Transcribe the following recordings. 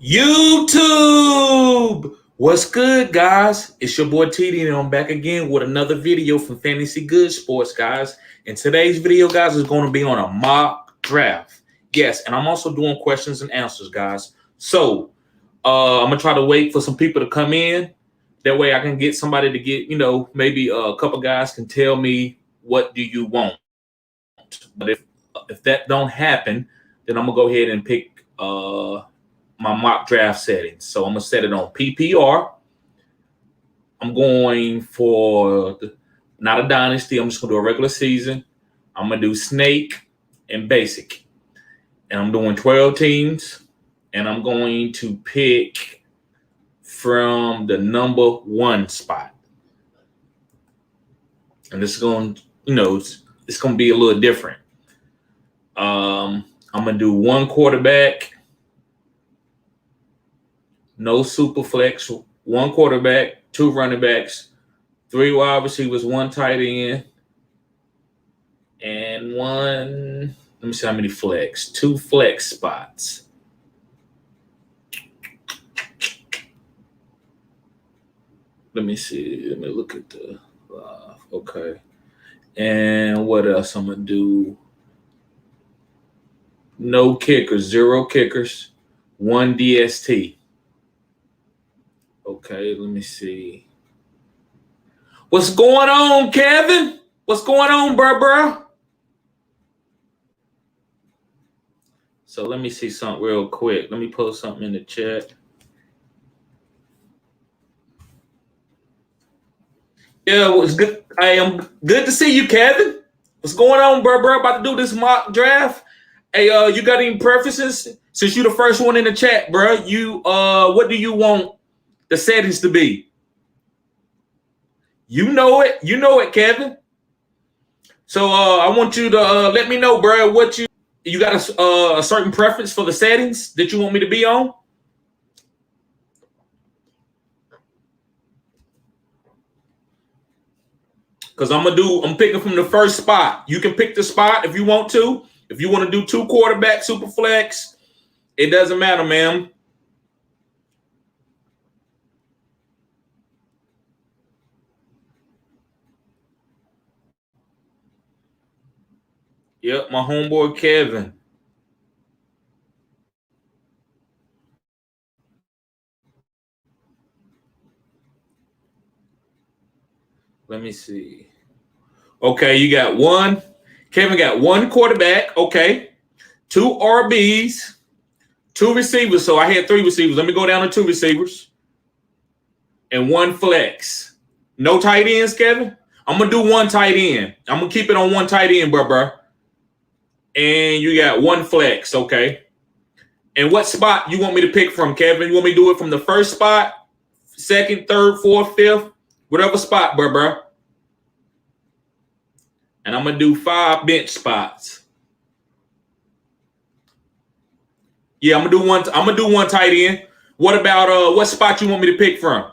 YouTube! What's good, guys? It's your boy TD, and I'm back again with another video from Fantasy Good Sports, guys. And today's video, guys, is going to be on a mock draft. Yes, and I'm also doing questions and answers, guys. So, I'm going to try to wait for some people to come in. That way I can get somebody to get, maybe a couple guys can tell me what do you want. But if that don't happen, then I'm going to go ahead and pick my mock draft settings. So I'm going to set it on PPR. I'm going for not a dynasty. I'm just going to do a regular season. I'm going to do snake and basic. And I'm doing 12 teams. And I'm going to pick from the number 1 spot. And this is going, it's going to be a little different. I'm going to do 1 quarterback. No super flex, 1 quarterback, 2 running backs, 3 wide receivers, 1 tight end, and 1, let me see how many flex, 2 flex spots. Let me see. Let me look at the live. Okay. And what else I'm going to do? No kickers, 0 kickers, 1 DST. Okay, let me see. What's going on, Kevin? What's going on, bro? So let me see something real quick. Let me post something in the chat. Yeah, it was good. I am good to see you, Kevin. What's going on, bro? About to do this mock draft. Hey, you got any preferences? Since you the first one in the chat, bro, you what do you want the settings to be? You know it, Kevin. So I want you to let me know, bro, what you got a certain preference for the settings that you want me to be on? Because I'm picking from the first spot. You can pick the spot if you want to. If you want to do 2 quarterback super flex, it doesn't matter, man. Yep, my homeboy Kevin. Let me see. Okay, you got 1. Kevin got 1 quarterback. Okay. 2 RBs, 2 receivers. So I had 3 receivers. Let me go down to 2 receivers. And 1 flex. No tight ends, Kevin? I'm going to do 1 tight end. I'm going to keep it on 1 tight end, bro. And you got 1 flex, okay. And what spot you want me to pick from, Kevin? You want me to do it from the first spot, 2nd, 3rd, 4th, 5th? Whatever spot, bro. And I'm going to do 5 bench spots. Yeah, I'm going to do 1 tight end. What about what spot you want me to pick from?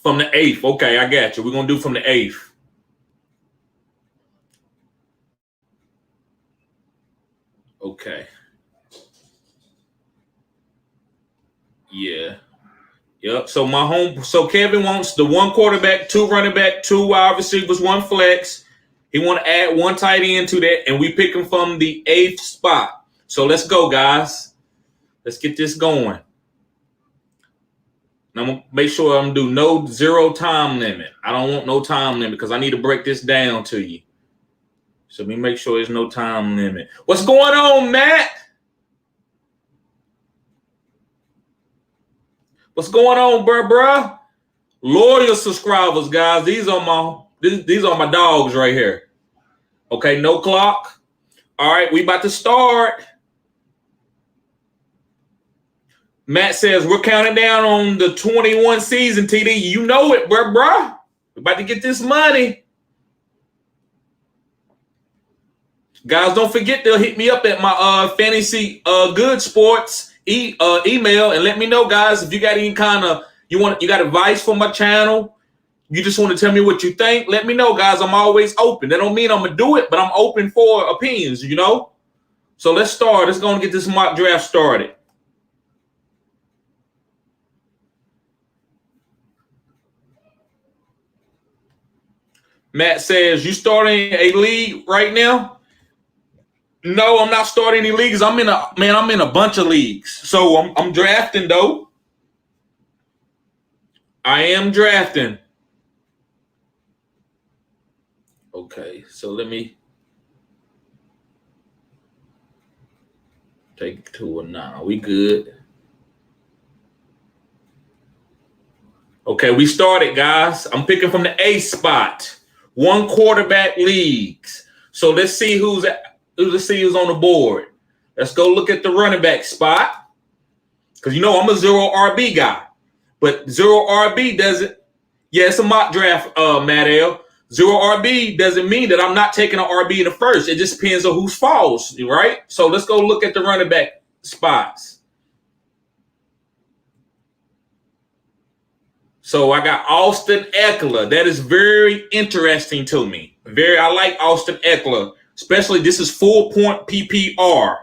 From the 8th. Okay, I got you. We're going to do from the 8th. Okay. Yeah. Yep. So Kevin wants the 1 quarterback, 2 running back, 2 wide receivers, 1 flex. He want to add 1 tight end to that, and we pick him from the 8th spot. So let's go, guys. Let's get this going. And I'm gonna make sure I'm gonna do 0 time limit. I don't want no time limit because I need to break this down to you. So let me make sure there's no time limit. What's going on, Matt? What's going on, bro? Loyal subscribers, guys. These are my dogs right here. Okay, no clock. All right, we about to start. Matt says we're counting down on the 21 season, TD. You know it, bro. We're about to get this money. Guys, don't forget to hit me up at my Fantasy Good Sports email and let me know, guys, if you got any kind of you got advice for my channel. you just want to tell me what you think, let me know, guys. I'm always open. That don't mean I'm gonna do it, but I'm open for opinions, you know. So let's start. Let's go and get this mock draft started. Matt says, you starting a league right now? No, I'm not starting any leagues. I'm in a bunch of leagues. So I'm drafting though. I am drafting. Okay, so let me take it to a 9. We good. Okay, we started, guys. I'm picking from the A spot. 1 quarterback leagues. So let's see who's on the board. Let's go look at the running back spot. Because you know I'm a 0 RB guy. But 0 RB doesn't. Yeah, it's a mock draft, Matt L. 0 RB doesn't mean that I'm not taking an RB in the first. It just depends on who falls, right? So let's go look at the running back spots. So I got Austin Eckler. That is very interesting to me. I like Austin Eckler, especially this is 4-point PPR.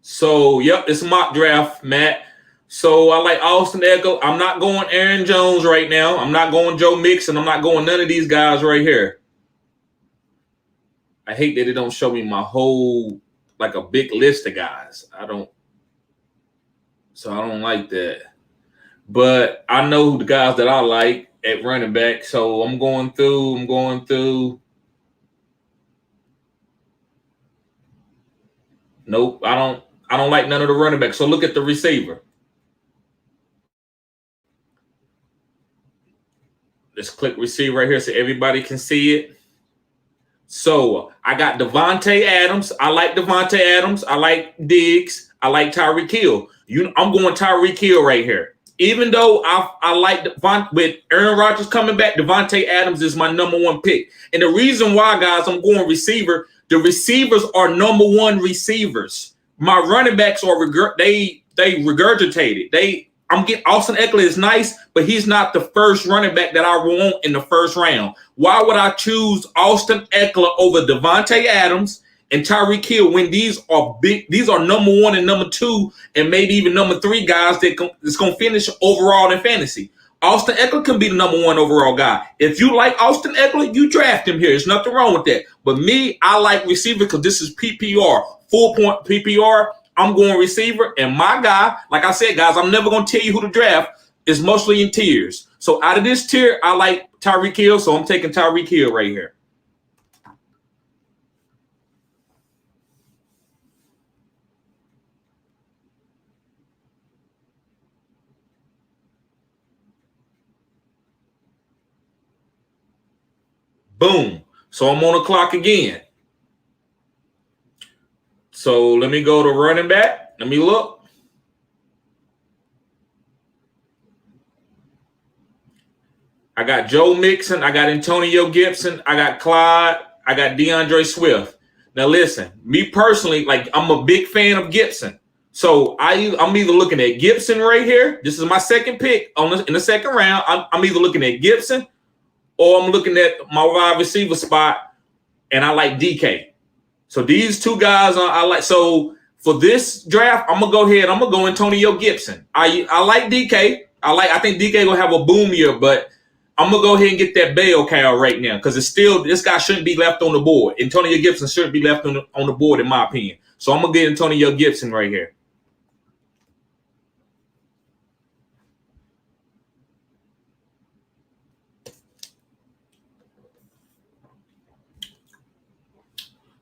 So, yep, it's a mock draft, Matt. So I like Austin Eckler. I'm not going Aaron Jones right now. I'm not going Joe Mixon. I'm not going none of these guys right here. I hate that it don't show me my whole, like a big list of guys. I don't like that. But I know who the guys that I like at running back. So I'm going through. Nope, I don't like none of the running backs. So look at the receiver. Let's click receiver right here so everybody can see it. So I got Devontae Adams. I like Devontae Adams. I like Diggs. I like Tyreek Hill. I'm going Tyreek Hill right here. Even though I like with Aaron Rodgers coming back, Devontae Adams is my number 1 pick. And the reason why, guys, I'm going receiver, the receivers are number 1 receivers. My running backs are they regurgitated. I'm getting Austin Eckler is nice, but he's not the first running back that I want in the first round. Why would I choose Austin Eckler over Devontae Adams and Tyreek Hill when these are big? These are number 1 and number 2, and maybe even number 3 guys that's going to finish overall in fantasy. Austin Eckler can be the number 1 overall guy. If you like Austin Eckler, you draft him here. There's nothing wrong with that. But me, I like receiver because this is PPR, 4-point PPR. I'm going receiver, and my guy, like I said, guys, I'm never going to tell you who to draft. It's mostly in tiers. So out of this tier, I like Tyreek Hill, so I'm taking Tyreek Hill right here. Boom. So I'm on the clock again. So let me go to running back. Let me look. I got Joe Mixon. I got Antonio Gibson. I got Clyde. I got DeAndre Swift. Now listen, me personally, like I'm a big fan of Gibson. So I'm either looking at Gibson right here. This is my second pick in the second round. I'm either looking at Gibson or I'm looking at my wide receiver spot, and I like DK. So these 2 guys I like. So for this draft, I'm gonna go ahead. I'm gonna go Antonio Gibson. I like DK. I think DK gonna have a boom year, but I'm gonna go ahead and get that bell cow right now because it's still this guy shouldn't be left on the board. Antonio Gibson shouldn't be left on the board in my opinion. So I'm gonna get Antonio Gibson right here.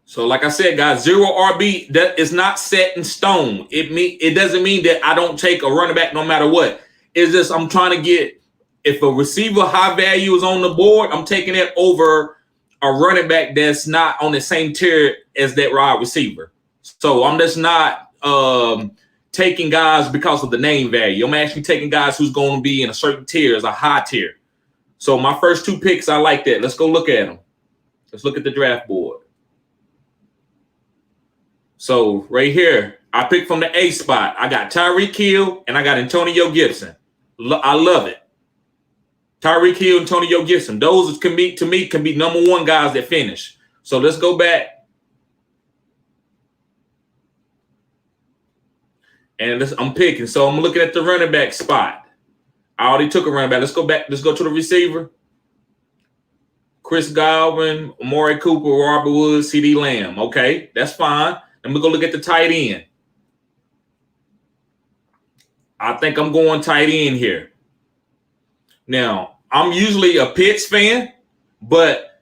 So like I said, guys, 0 RB, that is not set in stone. It doesn't mean that I don't take a running back no matter what. It's just I'm trying to get, if a receiver high value is on the board, I'm taking it over a running back that's not on the same tier as that wide receiver. So I'm just not taking guys because of the name value. I'm actually taking guys who's going to be in a certain tier, as a high tier. So my first 2 picks, I like that. Let's go look at them. Let's look at the draft board. So right here, I picked from the A spot. I got Tyreek Hill and I got Antonio Gibson. I love it. Tyreek Hill, Antonio Gibson. Those can be, to me, can be number one guys that finish. So let's go back. And I'm picking. So I'm looking at the running back spot. I already took a running back. Let's go back. Let's go to the receiver. Chris Godwin, Amari Cooper, Robert Woods, CeeDee Lamb. Okay, that's fine. And we're going to look at the tight end. I think I'm going tight end here. Now, I'm usually a Pitts fan, but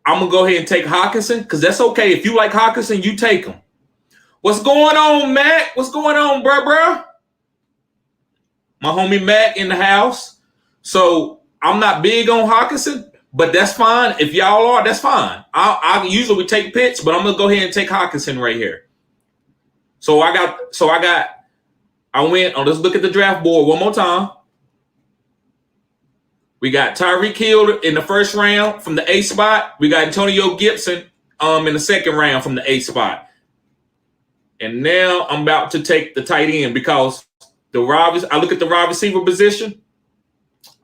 I'm going to go ahead and take Hockenson because that's okay. If you like Hockenson, you take him. What's going on, Mac? What's going on, bruh? My homie Mac in the house. So I'm not big on Hockenson, but that's fine. If y'all are, that's fine. I usually would take Pitts, but I'm gonna go ahead and take Hockenson right here. I went on. Let's look at the draft board one more time. We got Tyreek Hill in the first round from the 8th spot. We got Antonio Gibson in the second round from the 8th spot. And now I'm about to take the tight end because I look at the wide receiver position.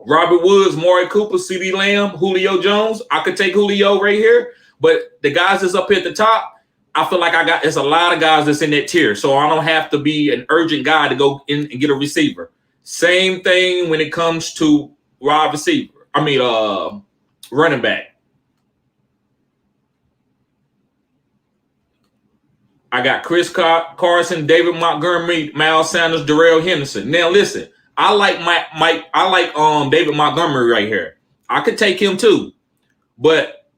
Robert Woods, Amari Cooper, CeeDee Lamb, Julio Jones. I could take Julio right here. But the guys that's up here at the top, I feel like there's a lot of guys that's in that tier. So I don't have to be an urgent guy to go in and get a receiver. Same thing when it comes to running back. I got Chris Carson, David Montgomery, Miles Sanders, Darrell Henderson. Now listen, I like David Montgomery right here. I could take him too, but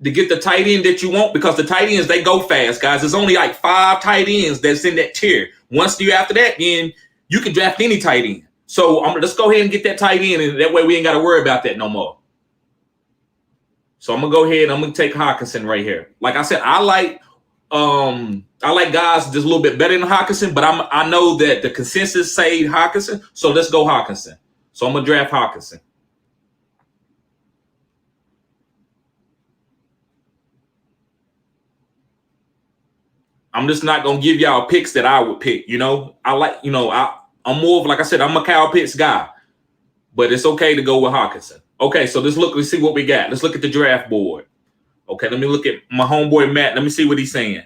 to get the tight end that you want, because the tight ends, they go fast, guys. There's only like 5 tight ends that's in that tier. Once you after that, then you can draft any tight end. So let's go ahead and get that tight end, and that way we ain't got to worry about that no more. So I'm gonna go ahead and I'm gonna take Hockenson right here. Like I said, I like guys just a little bit better than Hockenson, but I know that the consensus say Hockenson, so let's go Hockenson. So I'm gonna draft Hockenson. I'm just not gonna give y'all picks that I would pick. I'm more of, like I said, I'm a Kyle Pitts guy, but it's okay to go with Hockenson. Okay, so let's see what we got. Let's look at the draft board. Okay, let me look at my homeboy Matt. Let me see what he's saying.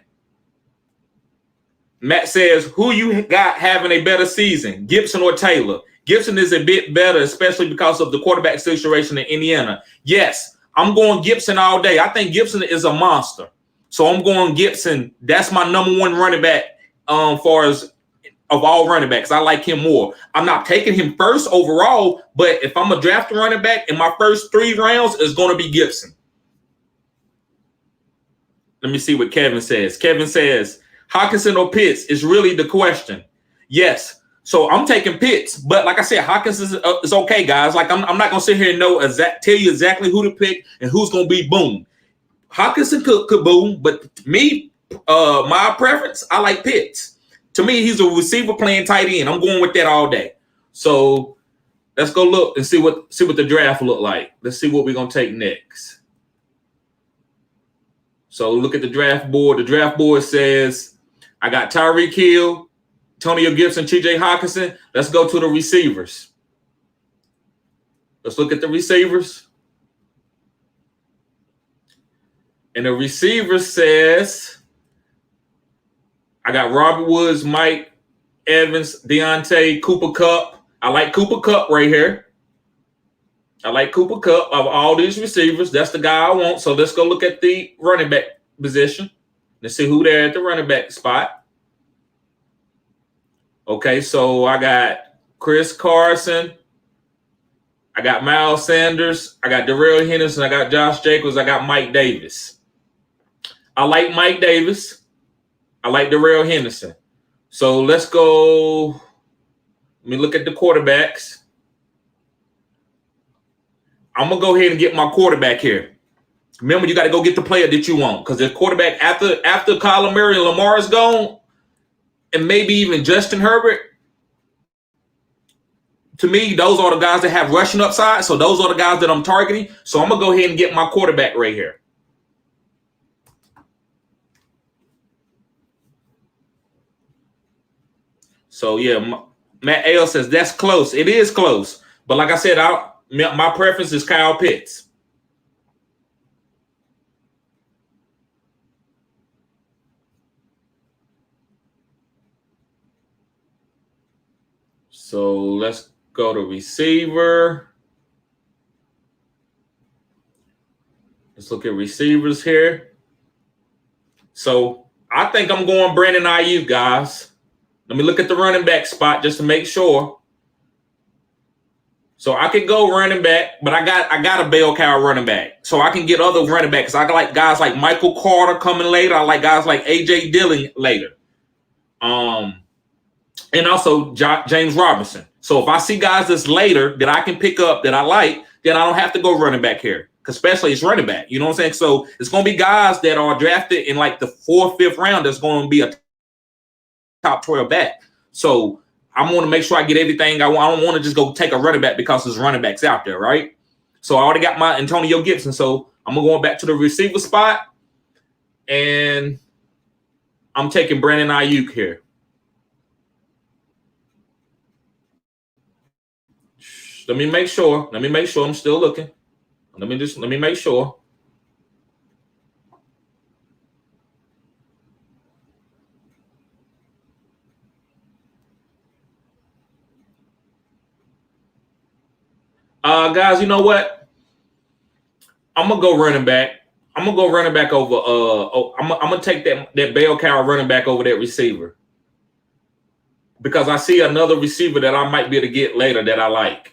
Matt says, who you got having a better season, Gibson or Taylor? Gibson is a bit better, especially because of the quarterback situation in Indiana. Yes, I'm going Gibson all day. I think Gibson is a monster. So I'm going Gibson. That's my number one running back far as of all running backs. I like him more. I'm not taking him first overall, but if I'm a draft running back in my first 3 rounds, it's going to be Gibson. Let me see what Kevin says. Kevin says, Hockenson or Pitts is really the question. Yes. So I'm taking Pitts, but like I said, Hockenson is okay, guys. Like I'm not going to sit here and tell you exactly who to pick and who's going to be boom. Hockenson could boom, but me, my preference, I like Pitts. To me, he's a receiver playing tight end. I'm going with that all day. So let's go look and see what the draft look like. Let's see what we're going to take next. So look at the draft board. The draft board says, I got Tyreek Hill, Antonio Gibson, TJ Hockenson. Let's go to the receivers. Let's look at the receivers. And the receiver says, I got Robert Woods, Mike Evans, Deontay, Cooper Kupp. I like Cooper Kupp right here. I like Cooper Kupp of all these receivers. That's the guy I want. So let's go look at the running back position. Let's see who there at the running back spot. Okay, so I got Chris Carson. I got Miles Sanders. I got Darrell Henderson. I got Josh Jacobs. I got Mike Davis. I like Mike Davis. I like Darrell Henderson. So let's go. Let me look at the quarterbacks. I'm going to go ahead and get my quarterback here. Remember, you got to go get the player that you want, because the quarterback after Kyler Murray and Lamar is gone, and maybe even Justin Herbert, to me, those are the guys that have rushing upside. So those are the guys that I'm targeting. So I'm going to go ahead and get my quarterback right here. So, yeah, Matt L says that's close. It is close. But like I said, my preference is Kyle Pitts. So let's go to receiver. Let's look at receivers here. So I think I'm going Brandon Ayuk, guys. Let me look at the running back spot just to make sure. So I could go running back, but I got a bell cow running back. So I can get other running backs. I like guys like Michael Carter coming later. I like guys like A.J. Dillon later. And also James Robinson. So if I see guys that's later that I can pick up that I like, then I don't have to go running back here. Especially it's running back. You know what I'm saying? So it's going to be guys that are drafted in like the 4th, 5th round that's going to be a top 12 back. So I want to make sure I get everything I want. I don't want to just go take a running back because there's running backs out there, right? So I already got my Antonio Gibson. So I'm going back to the receiver spot. And I'm taking Brandon Ayuk here. Let me make sure. I'm still looking. Let me make sure. Guys, you know what? I'm gonna go running back. I'm gonna go running back over. I'm gonna take that bell cow running back over that receiver because I see another receiver that I might be able to get later that I like.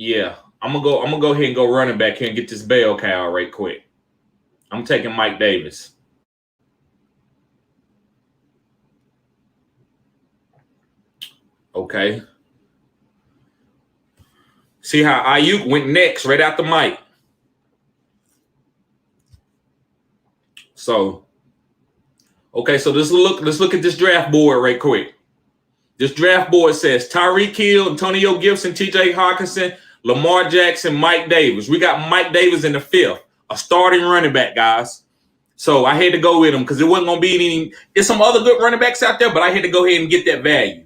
Yeah, I'm gonna go ahead and go running back here and get this bell cow right quick. I'm taking Mike Davis. Okay. See how Ayuk went next right after Mike. So, okay, so let's look at this draft board right quick. This draft board says Tyreek Hill, Antonio Gibson, T.J. Hockenson, Lamar Jackson, Mike Davis. We got Mike Davis in the 5th, a starting running back, guys. So I had to go with him because it wasn't going to be any. There's some other good running backs out there, but I had to go ahead and get that value.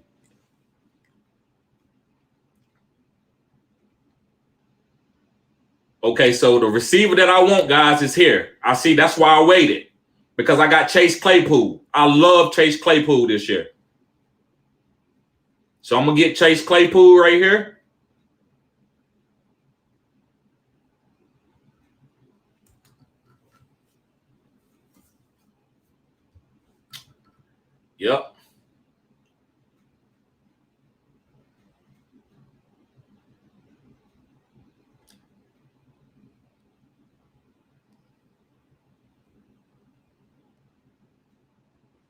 Okay, so the receiver that I want, guys, is here. I see that's why I waited because I got Chase Claypool. I love Chase Claypool this year. So I'm going to get Chase Claypool right here. Yep.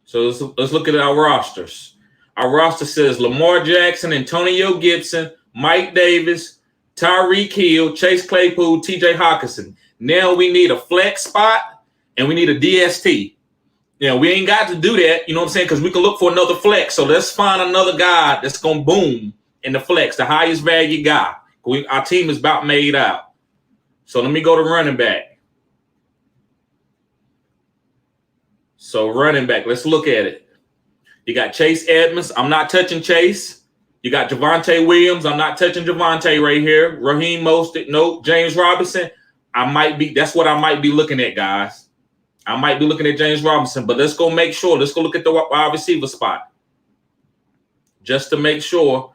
So let's look at our rosters. Our roster says Lamar Jackson, Antonio Gibson, Mike Davis, Tyreek Hill, Chase Claypool, T.J. Hockenson. Now we need a flex spot and we need a DST. We ain't got to do that, you know what I'm saying, because we can look for another flex. So let's find another guy that's going to boom in the flex, the highest value guy. Our team is about made out. So let me go to running back. So running back, let's look at it. You got Chase Edmonds. I'm not touching Chase. You got Javonte Williams. I'm not touching Javonte right here. Raheem Mostert. Nope. James Robinson. That's what I might be looking at, guys. I might be looking at James Robinson, but let's go make sure. Let's go look at the wide receiver spot. Just to make sure.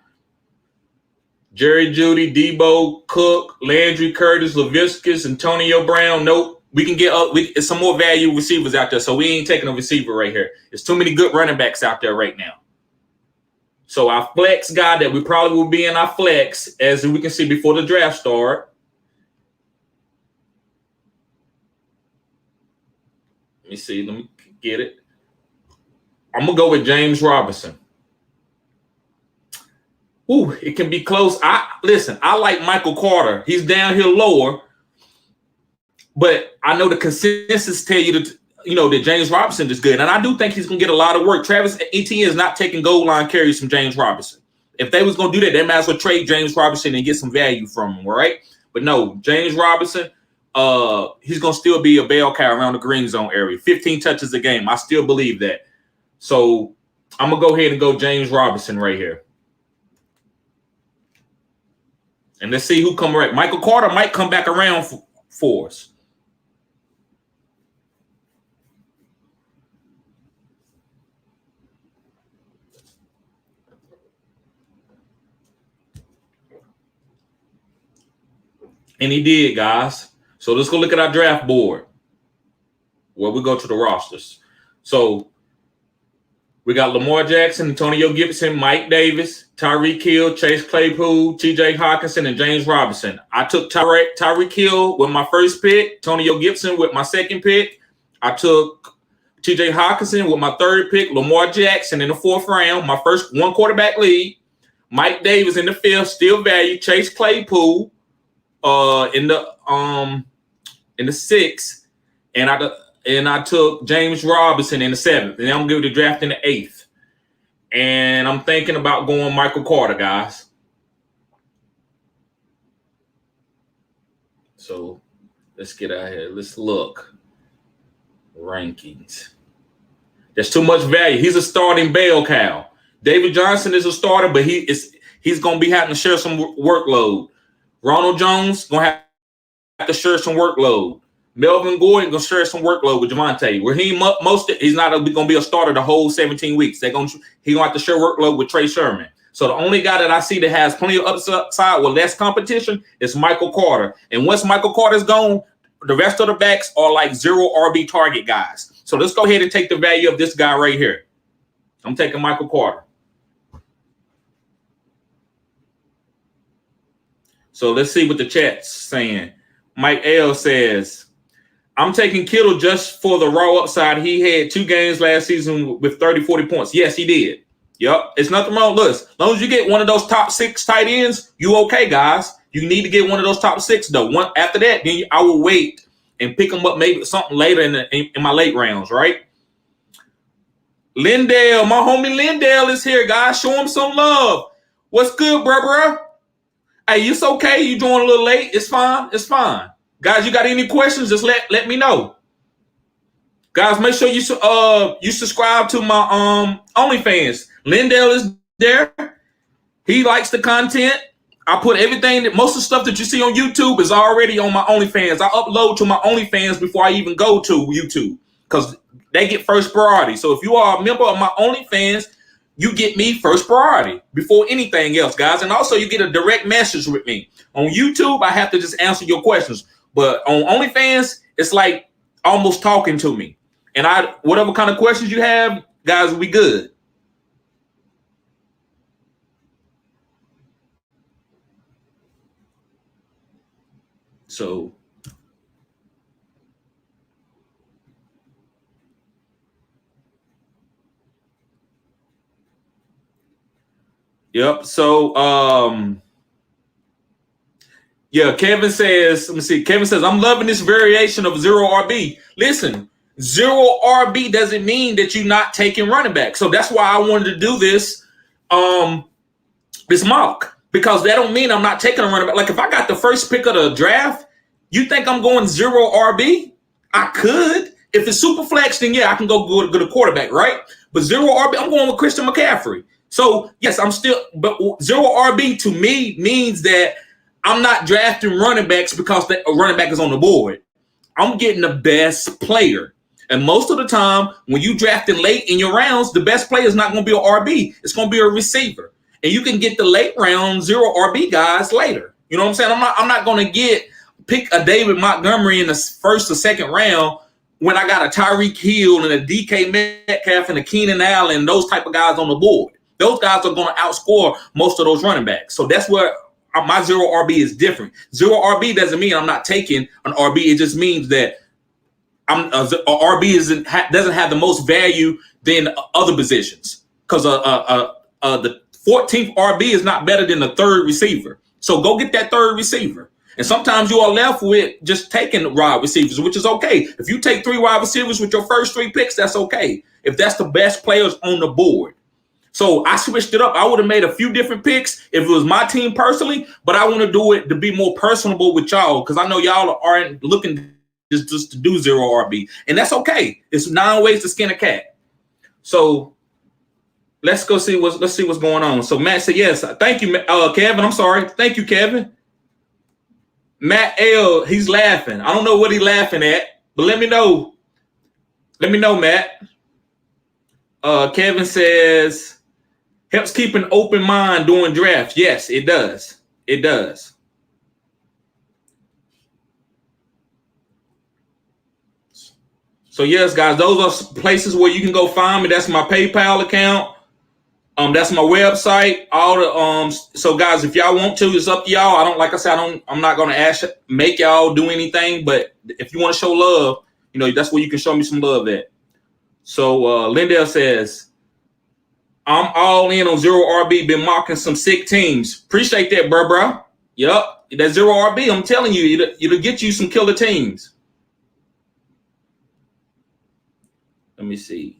Jerry Jeudy, Debo, Cook, Landry Curtis, Laviscus, Antonio Brown. Nope. We can get some more value receivers out there, so we ain't taking a receiver right here. There's too many good running backs out there right now. So our flex guy that we probably will be in our flex, as we can see before the draft start. Let me see. Let me get it. I'm going to go with James Robinson. Ooh, it can be close. I like Michael Carter. He's down here lower. But I know the consensus tell you that James Robinson is good. And I do think he's going to get a lot of work. Travis Etienne is not taking goal line carries from James Robinson. If they was going to do that, they might as well trade James Robinson and get some value from him, all right? But no, James Robinson, he's going to still be a bell cow around the green zone area. 15 touches a game. I still believe that. So I'm going to go ahead and go James Robinson right here. And let's see who come right. Michael Carter might come back around for us. And he did, guys. So let's go look at our draft board where we go to the rosters. So we got Lamar Jackson, Antonio Gibson, Mike Davis, Tyreek Hill, Chase Claypool, T.J. Hawkinson, and James Robinson. I took Tyreek Hill with my first pick, Antonio Gibson with my second pick. I took T.J. Hawkinson with my third pick, Lamar Jackson in the fourth round, my first one quarterback league. Mike Davis in the fifth, still value. Chase Claypool in the sixth, and I took James Robinson in the seventh, and I'm going to give the draft in the eighth. And I'm thinking about going Michael Carter, guys. So let's get out here. Let's look. Rankings. There's too much value. He's a starting bell cow. David Johnson is a starter, but he's going to be having to share some workload. Ronald Jones going to have to share some workload. Melvin Gordon going to share some workload with Javonte. Raheem Mostert, he's not going to be a starter the whole 17 weeks. He's going to have to share workload with Trey Sherman. So the only guy that I see that has plenty of upside with less competition is Michael Carter. And once Michael Carter's gone, the rest of the backs are like zero RB target guys. So let's go ahead and take the value of this guy right here. I'm taking Michael Carter. So let's see what the chat's saying. Mike L says, I'm taking Kittle just for the raw upside. He had 2 games last season with 30, 40 points. Yes, he did. Yep. It's nothing wrong. Look, as long as you get one of those top 6 tight ends, you okay, guys. You need to get one of those top 6, though. After that, then I will wait and pick them up maybe something later in my late rounds, right? Lyndell, my homie Lyndell is here, guys. Show him some love. What's good, bro? Hey, it's okay. You joined a little late. It's fine. It's fine. Guys, you got any questions? Just let me know. Guys, make sure you subscribe to my OnlyFans. Lyndell is there. He likes the content. I put everything most of the stuff that you see on YouTube is already on my OnlyFans. I upload to my OnlyFans before I even go to YouTube because they get first priority. So if you are a member of my OnlyFans, you get me first priority before anything else, guys. And also you get a direct message with me. On YouTube, I have to just answer your questions. But on OnlyFans, it's like almost talking to me. And whatever kind of questions you have, guys, we good. So yep. So yeah, Kevin says, let me see. Kevin says, I'm loving this variation of zero RB. Listen, zero RB doesn't mean that you're not taking running back. So that's why I wanted to do this mock, because that don't mean I'm not taking a running back. Like if I got the first pick of the draft, you think I'm going zero RB? I could. If it's super flex, then yeah, I can go to quarterback, right? But zero RB, I'm going with Christian McCaffrey. So yes, but zero RB to me means that I'm not drafting running backs because a running back is on the board. I'm getting the best player. And most of the time, when you drafting late in your rounds, the best player is not going to be an RB. It's going to be a receiver. And you can get the late round zero RB guys later. You know what I'm saying? I'm not going to pick a David Montgomery in the first or second round when I got a Tyreek Hill and a DK Metcalf and a Keenan Allen, those type of guys on the board. Those guys are going to outscore most of those running backs. So that's where my zero RB is different. Zero RB doesn't mean I'm not taking an RB. It just means that RB doesn't have the most value than other positions, because the 14th RB is not better than the third receiver. So go get that third receiver. And sometimes you are left with just taking wide receivers, which is okay. If you take 3 wide receivers with your first 3 picks, that's okay. If that's the best players on the board. So I switched it up. I would have made a few different picks if it was my team personally, but I want to do it to be more personable with y'all because I know y'all aren't looking just to do zero RB, and that's okay. It's 9 ways to skin a cat. So let's see what's going on. So Matt said yes. Thank you, Kevin. I'm sorry. Thank you, Kevin. Matt L. He's laughing. I don't know what he's laughing at, but let me know. Let me know, Matt. Kevin says helps keep an open mind during drafts. Yes, it does. It does. So yes, guys, those are places where you can go find me. That's my PayPal account. That's my website. All the so guys, if y'all want to, it's up to y'all. I'm not gonna make y'all do anything, but if you want to show love, that's where you can show me some love at. So Lyndell says, I'm all in on zero RB, been mocking some sick teams. Appreciate that, bro. Yup. That zero RB, I'm telling you, it'll get you some killer teams. Let me see.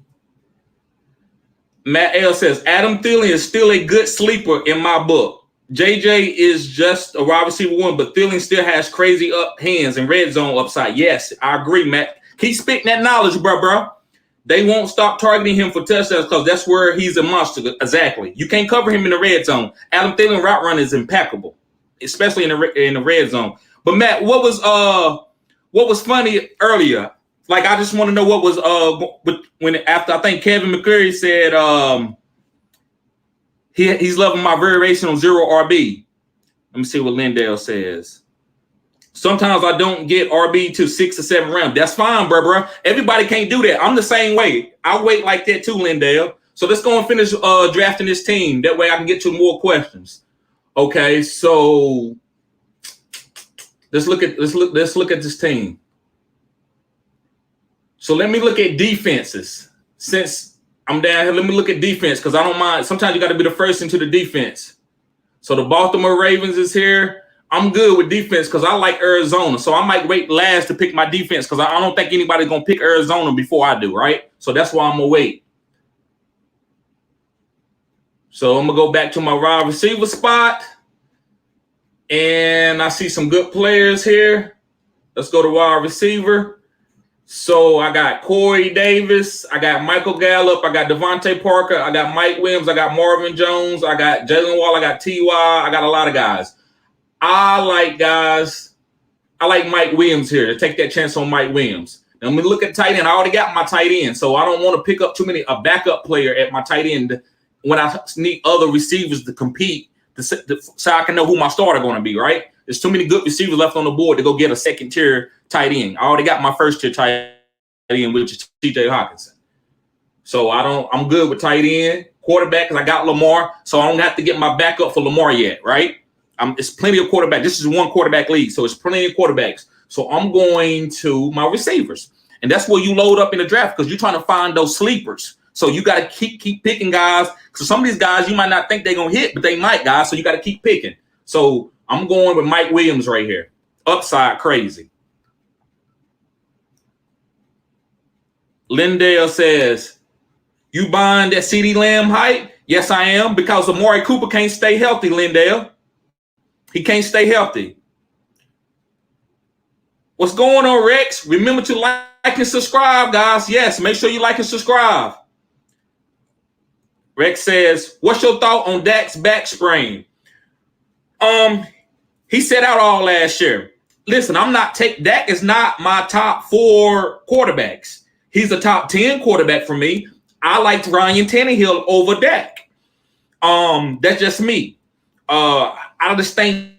Matt L says, Adam Thielen is still a good sleeper in my book. JJ is just a wide receiver 1, but Thielen still has crazy hands and red zone upside. Yes, I agree, Matt. Keep spitting that knowledge, bro. They won't stop targeting him for touchdowns because that's where he's a monster. Exactly. You can't cover him in the red zone. Adam Thielen route run is impeccable, especially in the red zone. But Matt, what was funny earlier? Like, I just want to know what was after I think Kevin McLary said he's loving my variation on zero RB. Let me see what Lyndell says. Sometimes I don't get RB to 6 or 7 rounds. That's fine, bro. Everybody can't do that. I'm the same way. I wait like that too, Lyndell. So let's go and finish drafting this team. That way I can get to more questions. Okay, so let's look at this team. So let me look at defenses. Since I'm down here, let me look at defense because I don't mind. Sometimes you got to be the first into the defense. So the Baltimore Ravens is here. I'm good with defense because I like Arizona. So I might wait last to pick my defense because I don't think anybody's going to pick Arizona before I do, right? So that's why I'm going to wait. So I'm going to go back to my wide receiver spot. And I see some good players here. Let's go to wide receiver. So I got Corey Davis, I got Michael Gallup, I got Devontae Parker, I got Mike Williams, I got Marvin Jones, I got Jalen Wall, I got T.Y., I got a lot of guys. I like Mike Williams here to take that chance on Mike Williams. Now, let me look at tight end. I already got my tight end, so I don't want to pick up a backup player at my tight end when I need other receivers to compete so I can know who my starter going to be, right? There's too many good receivers left on the board to go get a second tier tight end. I already got my first tier tight end, which is TJ Hawkinson. So I'm good with tight end. Quarterback, because I got Lamar, so I don't have to get my backup for Lamar yet, right? It's plenty of quarterback. This is one quarterback league, so it's plenty of quarterbacks. So I'm going to my receivers. And that's where you load up in the draft because you're trying to find those sleepers. So you got to keep picking guys. So some of these guys you might not think they're going to hit, but they might, guys. So you got to keep picking. So I'm going with Mike Williams right here. Upside crazy. Lyndell says, you buying that CeeDee Lamb hype? Yes, I am, because Amari Cooper can't stay healthy, Lyndell. He can't stay healthy. What's going on, Rex? Remember to like and subscribe, guys. Yes, make sure you like and subscribe. Rex says, what's your thought on Dak's back sprain? He set out all last year. Listen, Dak is not my top 4 quarterbacks. He's a top 10 quarterback for me. I liked Ryan Tannehill over Dak. That's just me. I just think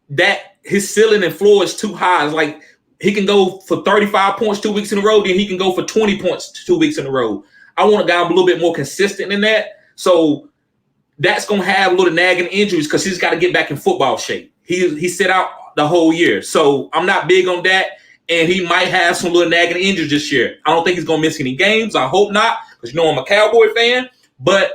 that his ceiling and floor is too high. It's like he can go for 35 points 2 weeks in a row, then he can go for 20 points 2 weeks in a row. I want a guy a little bit more consistent than that. So that's going to have a little nagging injuries because he's got to get back in football shape. He sit out the whole year. So I'm not big on that. And he might have some little nagging injuries this year. I don't think he's going to miss any games. I hope not, because I'm a Cowboy fan. But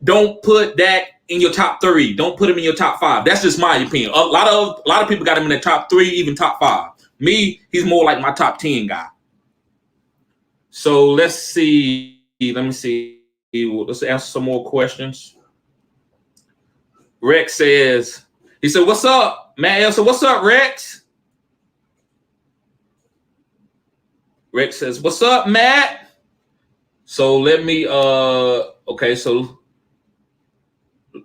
don't put Dak in your top 3. Don't put him in your top 5. That's just my opinion. A lot of people got him in the top 3, even top 5. Me, he's more like my top 10 guy. So let's see. Let me see. Let's answer some more questions. Rex says, he said, "What's up, Matt L? So what's up, Rex?" Rex says, "What's up, Matt?" So let me okay, so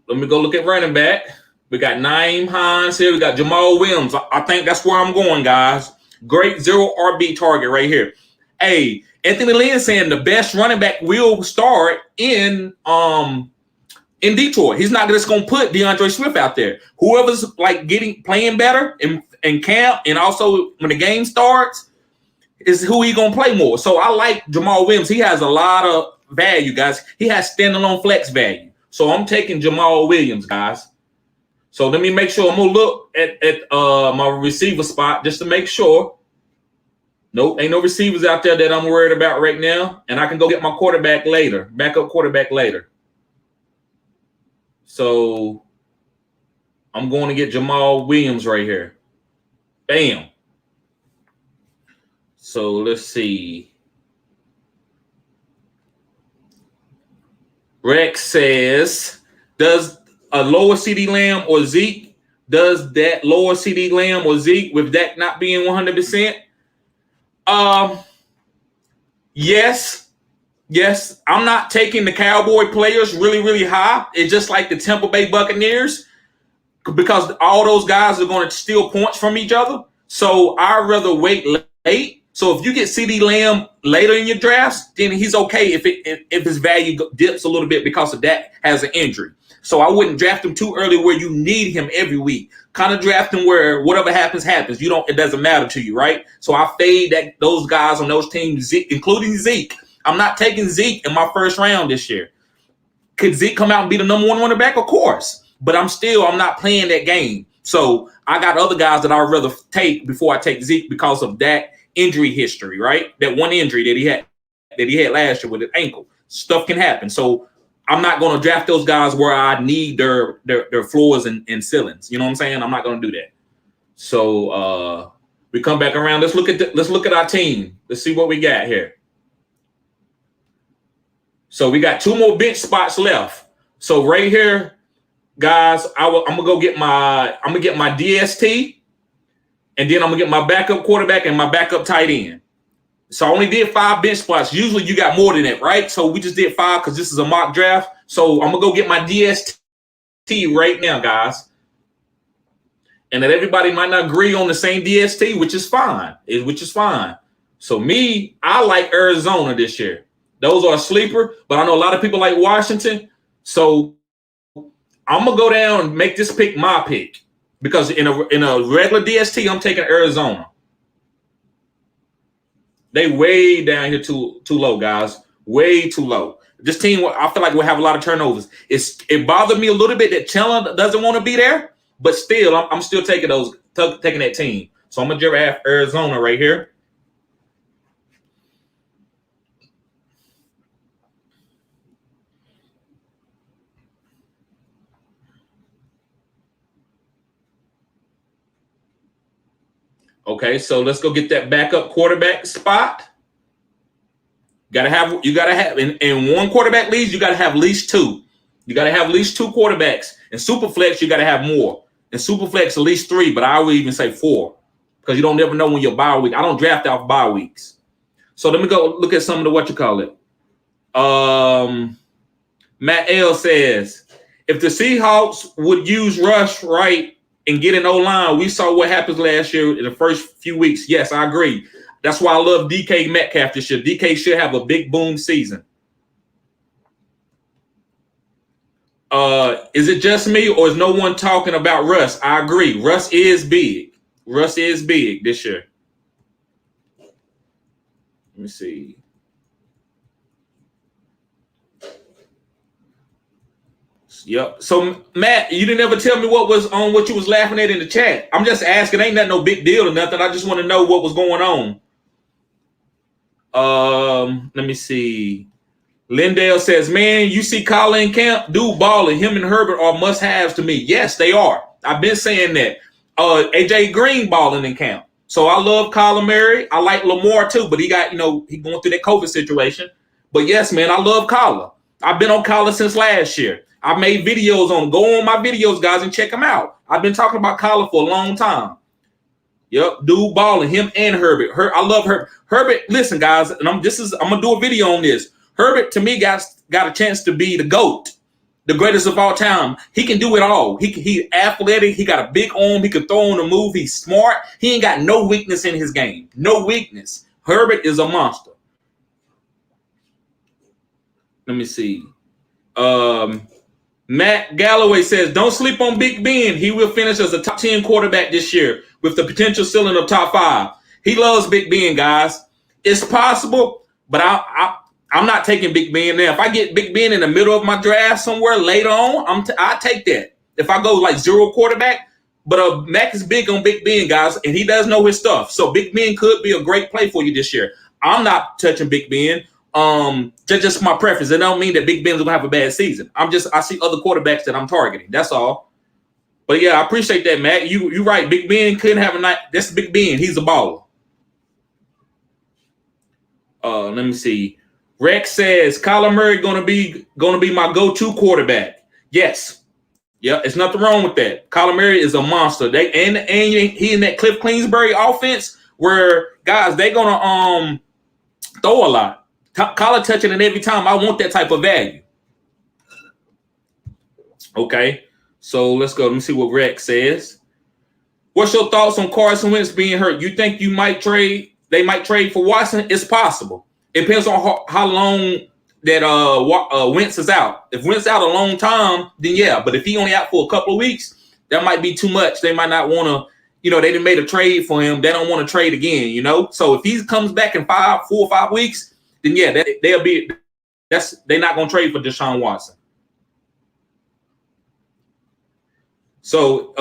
let me go look at running back. We got Naeem Hines here. We got Jamal Williams. I think that's where I'm going, guys. Great 0 RB target right here. Hey, Anthony Lynn saying the best running back will start in Detroit. He's not just gonna put DeAndre Swift out there. Whoever's like playing better in camp and also when the game starts is who he gonna play more. So I like Jamal Williams. He has a lot of value, guys. He has standalone flex value. So I'm taking Jamal Williams, guys. So let me make sure. I'm gonna look at my receiver spot just to make sure. Nope, ain't no receivers out there that I'm worried about right now. And I can go get my quarterback later, backup quarterback later. So I'm going to get Jamal Williams right here. Bam. So let's see. Rex says, does a lower CD Lamb or Zeke, does that lower CD Lamb or Zeke with Dak not being 100%? Yes. I'm not taking the Cowboy players really high. It's just like the Tampa Bay Buccaneers because all those guys are going to steal points from each other. So I'd rather wait late. So if you get CD Lamb later in your drafts, then he's okay if his value dips a little bit because of that has an injury. So I wouldn't draft him too early where you need him every week. Kind of draft him where whatever happens. It doesn't matter to you, right? So I fade those guys on those teams, Zeke, including Zeke. I'm not taking Zeke in my first round this year. Could Zeke come out and be the number one running back? Of course. But I'm not playing that game. So I got other guys that I'd rather take before I take Zeke because of that injury history, right? That one injury that he had last year with his ankle. Stuff can happen. So I'm not going to draft those guys where I need their floors and ceilings. You know what I'm saying? I'm not going to do that. So we come back around. Let's look at our team. Let's see what we got here. So we got 2 more bench spots left. So right here, guys, I'm gonna get my DST, and then I'm gonna get my backup quarterback and my backup tight end. So I only did 5 bench spots. Usually you got more than that, right? So we just did 5 because this is a mock draft. So I'm gonna go get my DST right now, guys. And that everybody might not agree on the same DST, which is fine. So I like Arizona this year. Those are a sleeper, but I know a lot of people like Washington. So I'm gonna go down and make this pick my pick because in a regular DST, I'm taking Arizona. They way down here too low, guys. Way too low. This team, I feel like we'll have a lot of turnovers. It bothered me a little bit that Chandler doesn't want to be there, but still, I'm still taking that team. So I'm gonna draft Arizona right here. Okay, so let's go get that backup quarterback spot. You gotta have in one quarterback leagues, you gotta have at least 2. You gotta have at least 2 quarterbacks. In Superflex, you gotta have more. In Superflex, at least 3, but I would even say 4 because you don't never know when your bye week. I don't draft off bye weeks. So let me go look at some of the Matt L says, if the Seahawks would use Rush right and get an O-line, we saw what happens last year in the first few weeks. Yes, I agree. That's why I love DK Metcalf this year. DK should have a big boom season. Is it just me or is no one talking about Russ? I agree. Russ is big. Russ is big this year. Let me see. Yep. So Matt, you didn't ever tell me what you was laughing at in the chat. I'm just asking. Ain't that no big deal or nothing. I just want to know what was going on. Let me see. Lyndell says, man, you see Colin Camp, dude balling. Him and Herbert are must-haves to me. Yes, they are. I've been saying that. AJ Green balling in camp. So I love Kyler Murray. I like Lamar too, but he got, he going through that COVID situation. But yes, man, I love Kyler. I've been on Kyler since last year. I've made videos on. Go on my videos, guys, and check them out. I've been talking about Kyler for a long time. Yep, dude balling, him and Herbert. I love Herbert. Herbert, listen, guys, and I'm gonna do a video on this. Herbert, to me, got a chance to be the GOAT, the greatest of all time. He can do it all. He athletic. He got a big arm. He can throw on the move. He's smart. He ain't got no weakness in his game. No weakness. Herbert is a monster. Let me see. Matt Galloway says, don't sleep on Big Ben. He will finish as a top 10 quarterback this year with the potential ceiling of top 5. He loves Big Ben, guys. It's possible, but I'm not taking Big Ben there. If I get Big Ben in the middle of my draft somewhere later on, I take that. If I go like 0 quarterback, but Mac is big on Big Ben, guys, and he does know his stuff. So Big Ben could be a great play for you this year. I'm not touching Big Ben. Just my preference. It don't mean that Big Ben's gonna have a bad season. I see other quarterbacks that I'm targeting. That's all. But yeah, I appreciate that, Matt. You right. Big Ben couldn't have a night. That's Big Ben. He's a baller. Let me see. Rex says Kyler Murray gonna be my go-to quarterback. Yes. Yeah, it's nothing wrong with that. Kyler Murray is a monster. He in that Cliff Kingsbury offense where guys they gonna throw a lot. Kyler touching it every time. I want that type of value. Okay, so let's go. Let me see what Rex says. What's your thoughts on Carson Wentz being hurt? You think they might trade for Watson? It's possible. It depends on how long that Wentz is out. If Wentz out a long time, then yeah. But if he only out for a couple of weeks, that might be too much. They might not want to. They didn't made a trade for him. They don't want to trade again. So if he comes back in 4 or 5 weeks. Then yeah, they're not gonna trade for Deshaun Watson. So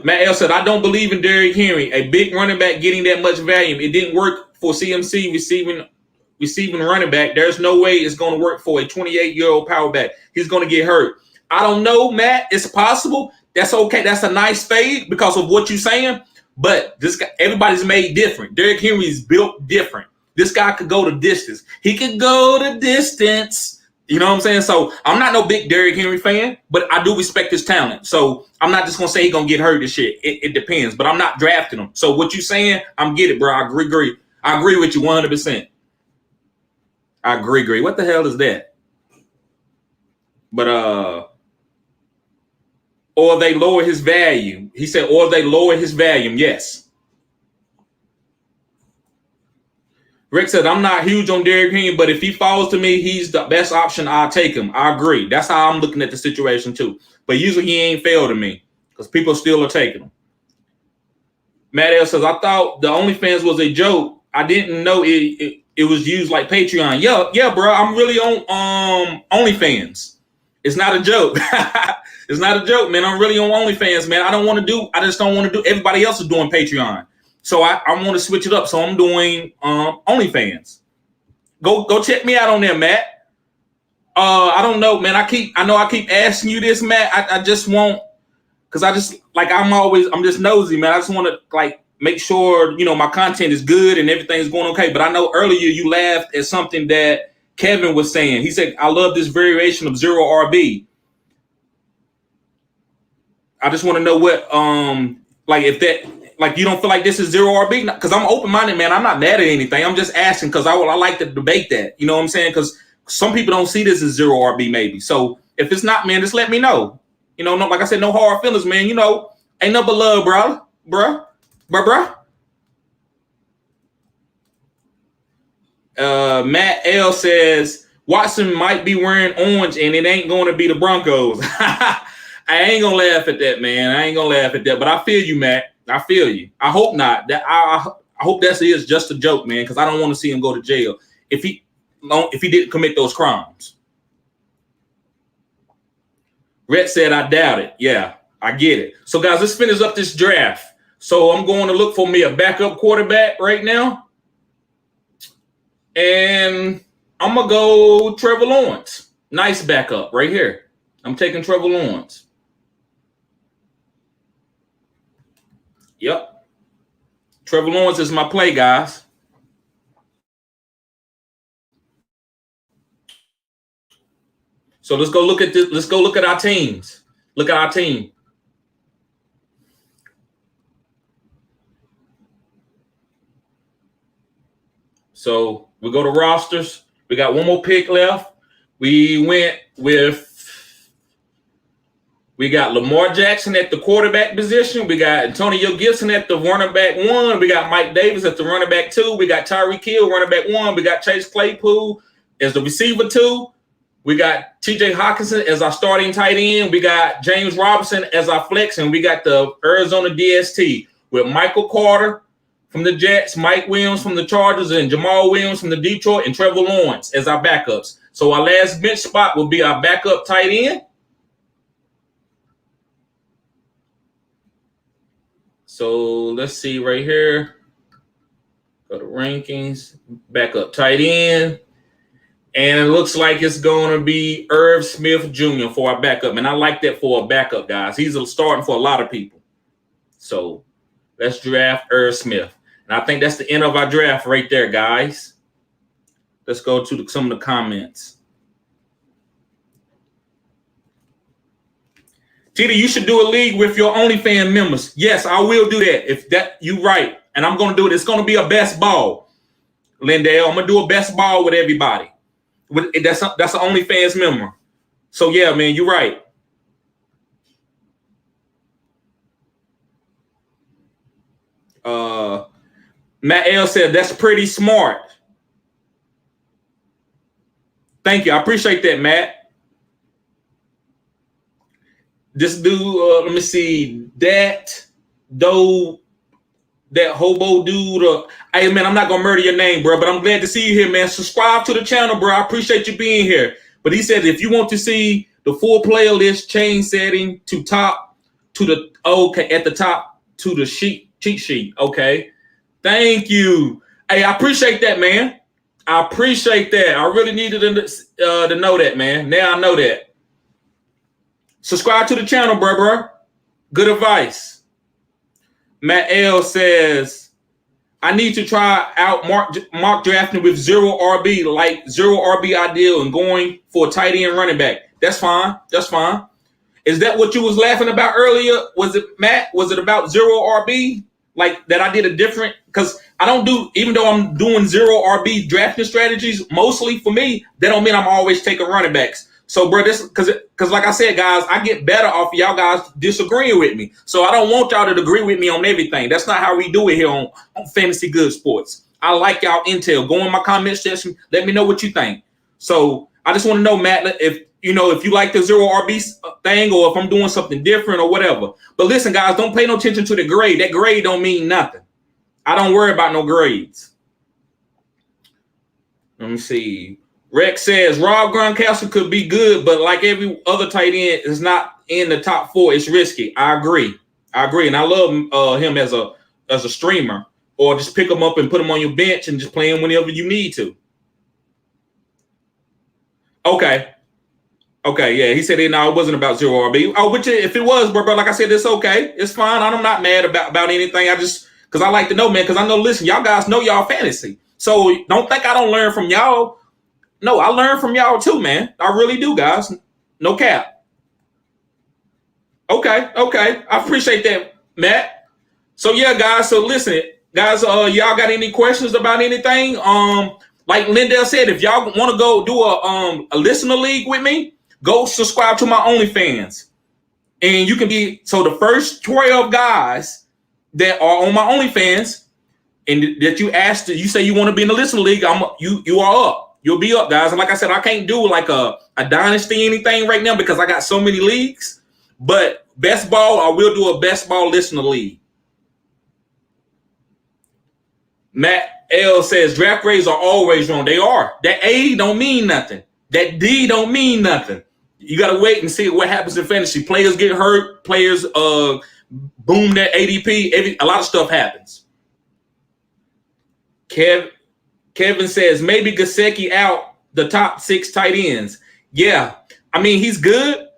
Matt L said, I don't believe in Derrick Henry, a big running back getting that much value. It didn't work for CMC receiving running back. There's no way it's gonna work for a 28-year-old power back. He's gonna get hurt. I don't know, Matt. It's possible. That's okay. That's a nice fade because of what you're saying. But everybody's made different. Derrick Henry is built different. This guy could go the distance. He could go the distance. You know what I'm saying? So I'm not no big Derrick Henry fan, but I do respect his talent. So I'm not just going to say he's going to get hurt this shit. It depends, but I'm not drafting him. So what you saying, I'm get it, bro. I agree. I agree with you 100%. I agree. What the hell is that? But, or they lower his value. He said, or they lower his value. Yes. Rick said, I'm not huge on Derrick Henry, but if he falls to me, he's the best option. I'll take him. I agree. That's how I'm looking at the situation, too. But usually he ain't failed to me because people still are taking him. Matt L says, I thought the OnlyFans was a joke. I didn't know it was used like Patreon. Yeah, bro. I'm really on OnlyFans. It's not a joke. It's not a joke, man. I'm really on OnlyFans, man. I just don't want to do. Everybody else is doing Patreon. So I want to switch it up. So I'm doing OnlyFans. Go check me out on there, Matt. I don't know, man. I keep asking you this, Matt. I just want, because I'm just nosy, man. I just want to make sure my content is good and everything's going okay. But I know earlier you laughed at something that Kevin was saying. He said, I love this variation of 0 RB. I just want to know what if that. You don't feel like this is 0 RB? Because I'm open-minded, man. I'm not mad at anything. I'm just asking because I like to debate that. You know what I'm saying? Because some people don't see this as 0 RB maybe. So if it's not, man, just let me know. No, like I said, no hard feelings, man. Ain't nothing but love, bro. Matt L says, Watson might be wearing orange and it ain't going to be the Broncos. I ain't going to laugh at that, man. I ain't going to laugh at that. But I feel you, Matt. I feel you. I hope not. I hope that is just a joke, man, because I don't want to see him go to jail if he didn't commit those crimes. Rhett said, I doubt it. Yeah, I get it. So, guys, let's finish up this draft. So I'm going to look for me a backup quarterback right now. And I'm going to go Trevor Lawrence. Nice backup right here. I'm taking Trevor Lawrence. Yep. Trevor Lawrence is my play, guys. So let's go look at this. Let's go look at our teams. Look at our team. So we go to rosters. We got one more pick left. We got Lamar Jackson at the quarterback position. We got Antonio Gibson at the running back 1. We got Mike Davis at the running back 2. We got Tyreek Hill, running back 1. We got Chase Claypool as the receiver 2. We got TJ Hawkinson as our starting tight end. We got James Robinson as our flex. And we got the Arizona DST with Michael Carter from the Jets, Mike Williams from the Chargers, and Jamal Williams from the Detroit, and Trevor Lawrence as our backups. So our last bench spot will be our backup tight end. So let's see right here. Go to rankings, backup tight end. And it looks like it's going to be Irv Smith Jr. for our backup. And I like that for a backup, guys. He's starting for a lot of people. So let's draft Irv Smith. And I think that's the end of our draft right there, guys. Let's go to some of the comments. Tita, you should do a league with your OnlyFans members. Yes, I will do that. If that you right. And I'm going to do it. It's going to be a best ball. Lyndell, I'm going to do a best ball with everybody. That's an OnlyFans member. So, yeah, man, you're right. Matt L said, that's pretty smart. Thank you. I appreciate that, Matt. This dude, let me see, that hobo dude. Hey, man, I'm not going to murder your name, bro, but I'm glad to see you here, man. Subscribe to the channel, bro. I appreciate you being here. But he said if you want to see the full player list, change setting at the top to the cheat sheet. Okay. Thank you. Hey, I appreciate that, man. I appreciate that. I really needed to know that, man. Now I know that. Subscribe to the channel, bro. Good advice. Matt L says, I need to try out mock drafting with 0 RB, like 0 RB ideal and going for a tight end running back. That's fine. That's fine. Is that what you was laughing about earlier? Was it, Matt? Was it about 0 RB? Like that I did a different, because I don't do, even though I'm doing 0 RB drafting strategies, mostly for me, that don't mean I'm always taking running backs. So, bro, this because like I said, guys, I get better off of y'all guys disagreeing with me. So I don't want y'all to agree with me on everything. That's not how we do it here on Fantasy Good Sports. I like y'all intel. Go in my comment section. Let me know what you think. So I just want to know, Matt, if you like the 0 RB thing, or if I'm doing something different or whatever. But listen, guys, don't pay no attention to the grade. That grade don't mean nothing. I don't worry about no grades. Let me see. Rex says Rob Gronkowski could be good, but like every other tight end, is not in the top 4. It's risky. I agree, and I love him as a streamer, or just pick him up and put him on your bench and just play him whenever you need to. Okay, yeah. He said it wasn't about 0 RB. Oh, which if it was, bro, like I said, it's okay. It's fine. I'm not mad about anything. I just because I like to know, man. Because I know, listen, y'all guys know y'all fantasy, so don't think I don't learn from y'all. No, I learn from y'all too, man. I really do, guys. No cap. Okay. I appreciate that, Matt. So yeah, guys. So listen, guys. Y'all got any questions about anything? Like Lyndell said, if y'all want to go do a listener league with me, go subscribe to my OnlyFans, and you can be the first 12 guys that are on my OnlyFans, and that you say you want to be in the listener league. You are up. You'll be up, guys. And like I said, I can't do like a dynasty anything right now because I got so many leagues. But best ball, I will do a best ball listener league. Matt L says draft grades are always wrong. They are. That A don't mean nothing. That D don't mean nothing. You got to wait and see what happens in fantasy. Players get hurt. Players boom their ADP. A lot of stuff happens. Kevin says maybe Gesicki out the top 6 tight ends. Yeah, I mean, he's good,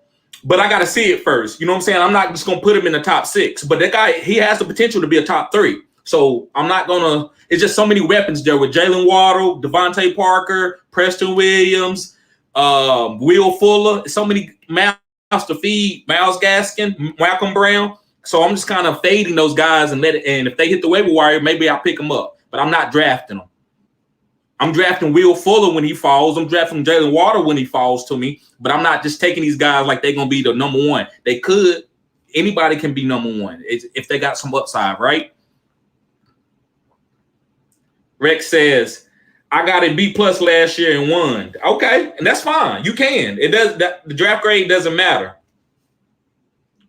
but I got to see it first. You know what I'm saying? I'm not just going to put him in the top 6, but that guy, he has the potential to be a top 3. So I'm not going to – it's just so many weapons there with Jalen Waddle, Devontae Parker, Preston Williams, Will Fuller, so many mouths to feed, Myles Gaskin, Malcolm Brown. So I'm just kind of fading those guys and and if they hit the waiver wire, maybe I'll pick them up. But I'm not drafting them. I'm drafting Will Fuller when he falls. I'm drafting Jalen Water when he falls to me. But I'm not just taking these guys like they're going to be the number one. They could. Anybody can be number one if they got some upside, right? Rex says, I got a B+ last year and won. Okay, and that's fine. You can. It does. The draft grade doesn't matter.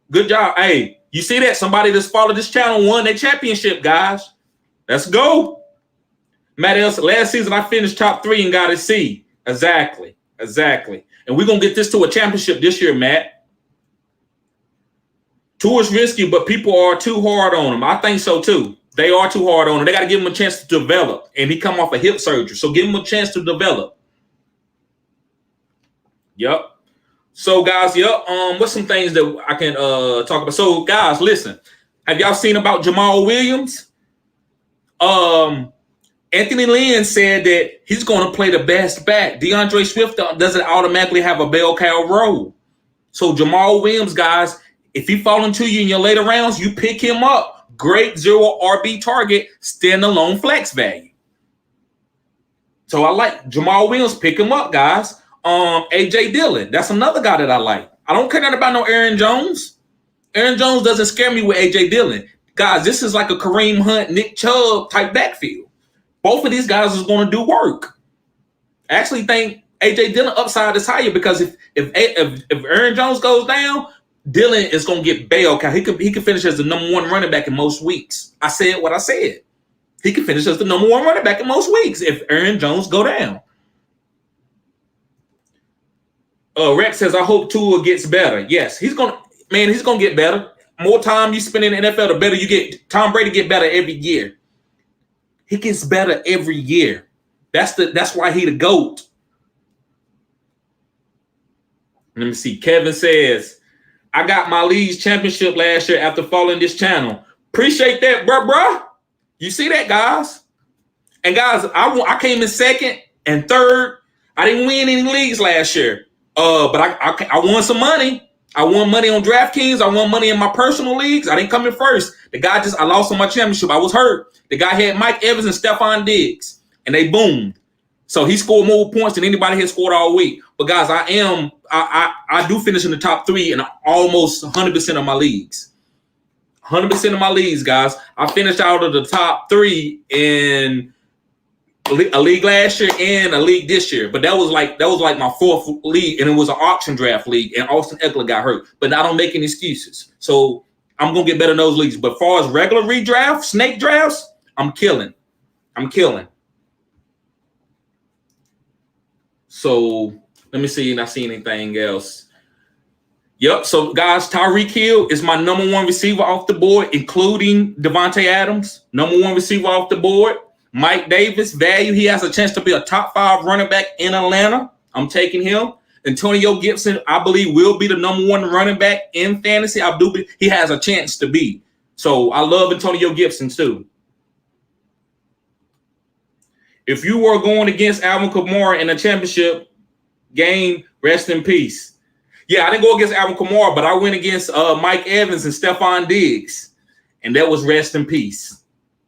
Good job. Hey, you see that? Somebody that's followed this channel won their championship, guys. Let's go. Matt Elson, last season I finished top 3 and got a C. Exactly. And we're going to get this to a championship this year, Matt. Tour's risky, but people are too hard on him. I think so, too. They are too hard on him. They got to give him a chance to develop. And he come off a hip surgery, so give him a chance to develop. Yep. So, guys, what's some things that I can talk about? So, guys, listen. Have y'all seen about Jamal Williams? Anthony Lynn said that he's going to play the best back. DeAndre Swift doesn't automatically have a bell cow role. So Jamal Williams, guys, if he fall into you in your later rounds, you pick him up. Great 0 RB target, standalone flex value. So I like Jamal Williams. Pick him up, guys. AJ Dillon, that's another guy that I like. I don't care nothing about no Aaron Jones. Aaron Jones doesn't scare me with AJ Dillon. Guys, this is like a Kareem Hunt, Nick Chubb type backfield. Both of these guys is going to do work. I actually think AJ Dillon upside is higher because if Aaron Jones goes down, Dillon is going to get bail. He can finish as the number 1 running back in most weeks. I said what I said. He can finish as the number 1 running back in most weeks if Aaron Jones go down. Rex says, I hope Tua gets better. Yes, he's going to get better. More time you spend in the NFL, the better you get. Tom Brady get better every year. He gets better every year. That's why he the GOAT. Let me see. Kevin says, I got my league's championship last year after following this channel. Appreciate that, bruh. You see that, guys? And guys, I came in 2nd and 3rd. I didn't win any leagues last year. But I won some money. I won money on DraftKings. I won money in my personal leagues. I didn't come in first. I lost on my championship. I was hurt. The guy had Mike Evans and Stephon Diggs, and they boomed. So he scored more points than anybody had scored all week. But guys, I do finish in the top 3 in almost 100% of my leagues. 100% of my leagues, guys. I finished out of the top 3 in a league last year and a league this year. But that was like my 4th league, and it was an auction draft league, and Austin Eckler got hurt. But I don't make any excuses. So I'm going to get better in those leagues. But as far as regular redraft, snake drafts, I'm killing. So let me see if I see anything else. Yep. So guys, Tyreek Hill is my number 1 receiver off the board, including Devontae Adams. Number 1 receiver off the board. Mike Davis, value. He has a chance to be a top 5 running back in Atlanta. I'm taking him. Antonio Gibson, I believe, will be the number 1 running back in fantasy. I do believe he has a chance to be. So I love Antonio Gibson too. If you were going against Alvin Kamara in a championship game, rest in peace. Yeah, I didn't go against Alvin Kamara, but I went against Mike Evans and Stephon Diggs, and that was rest in peace.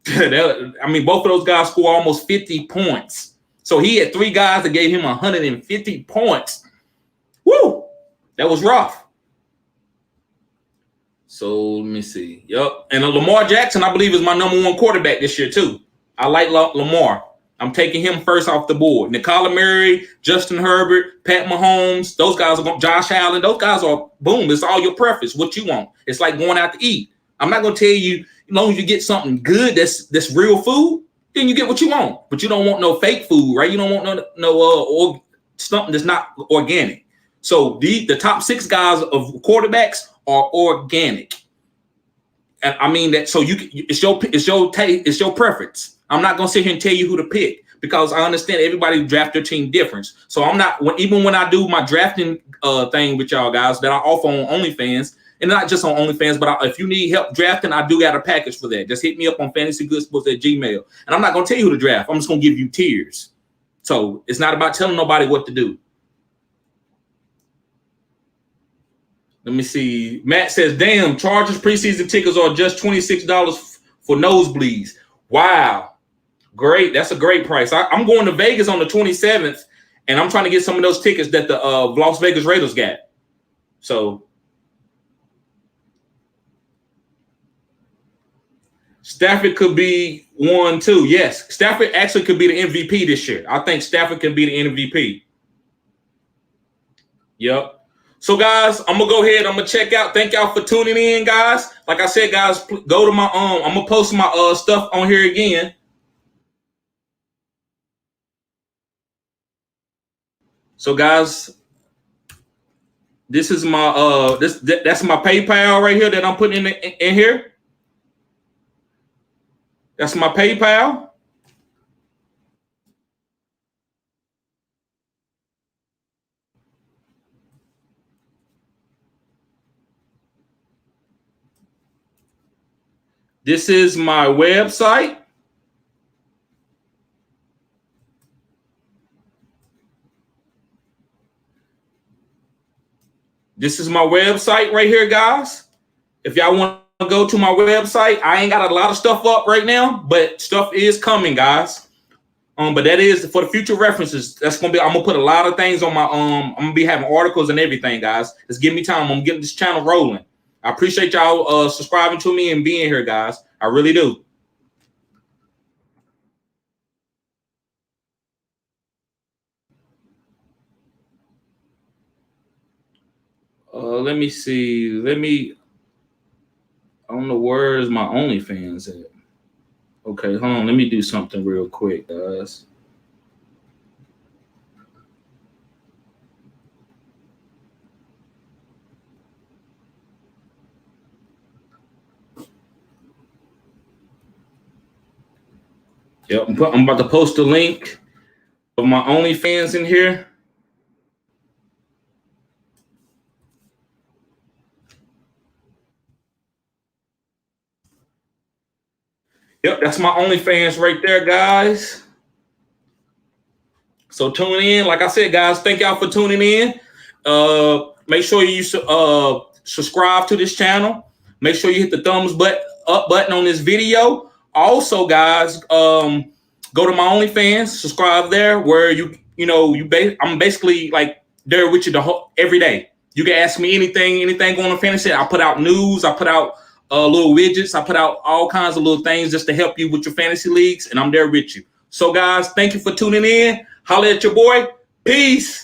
Both of those guys scored almost 50 points. So he had 3 guys that gave him 150 points. Woo! That was rough. So let me see. Yep. And Lamar Jackson, I believe, is my number 1 quarterback this year too. I like Lamar. I'm taking him first off the board. Nicola Murray, Justin Herbert, Pat Mahomes, those guys are going. Josh Allen, those guys are boom. It's all your preference. What you want. It's like going out to eat. I'm not going to tell you, as long as you get something good that's real food, then you get what you want. But you don't want no fake food, right? You don't want no something that's not organic. So the top 6 guys of quarterbacks are organic. And I mean that. So it's your preference. I'm not gonna sit here and tell you who to pick because I understand everybody draft their team different. So I'm not even when I do my drafting thing with y'all guys that I offer on OnlyFans, and not just on OnlyFans, but if you need help drafting, I do got a package for that. Just hit me up on FantasyGoodeSports@gmail. And I'm not gonna tell you who to draft. I'm just gonna give you tiers. So it's not about telling nobody what to do. Let me see. Matt says, damn, Chargers preseason tickets are just $26 for nosebleeds. Wow. Great. That's a great price. I'm going to Vegas on the 27th, and I'm trying to get some of those tickets that the Las Vegas Raiders got. So Stafford could be one too. Yes, Stafford actually could be the MVP this year. I think Stafford can be the MVP. Yep. So, guys, I'm gonna go ahead. I'm gonna check out. Thank y'all for tuning in, guys. Like I said, guys, go to my I'm gonna post my stuff on here again. So, guys, this is my that's my PayPal right here that I'm putting in here. That's my PayPal. This is my website. This is my website right here, guys. If y'all want to go to my website, I ain't got a lot of stuff up right now, but stuff is coming, guys. But that is for the future references. That's gonna be. I'm gonna put a lot of things on my. I'm gonna be having articles and everything, guys. Just give me time. I'm getting this channel rolling. I appreciate y'all subscribing to me and being here, guys. I really do. Let me see. I don't know where is my OnlyFans at. Okay, hold on. Let me do something real quick, guys. Yep, I'm about to post a link of my OnlyFans in here. Yep, that's my OnlyFans right there, guys. So tune in. Like I said, guys, thank y'all for tuning in. Make sure you subscribe to this channel. Make sure you hit the thumbs up button on this video. Also, guys, go to my OnlyFans, subscribe there, where I'm basically like there with you every day. You can ask me anything going on fantasy. I put out news. I put out little widgets. I put out all kinds of little things just to help you with your fantasy leagues, and I'm there with you. So, guys, thank you for tuning in. Holla at your boy. Peace.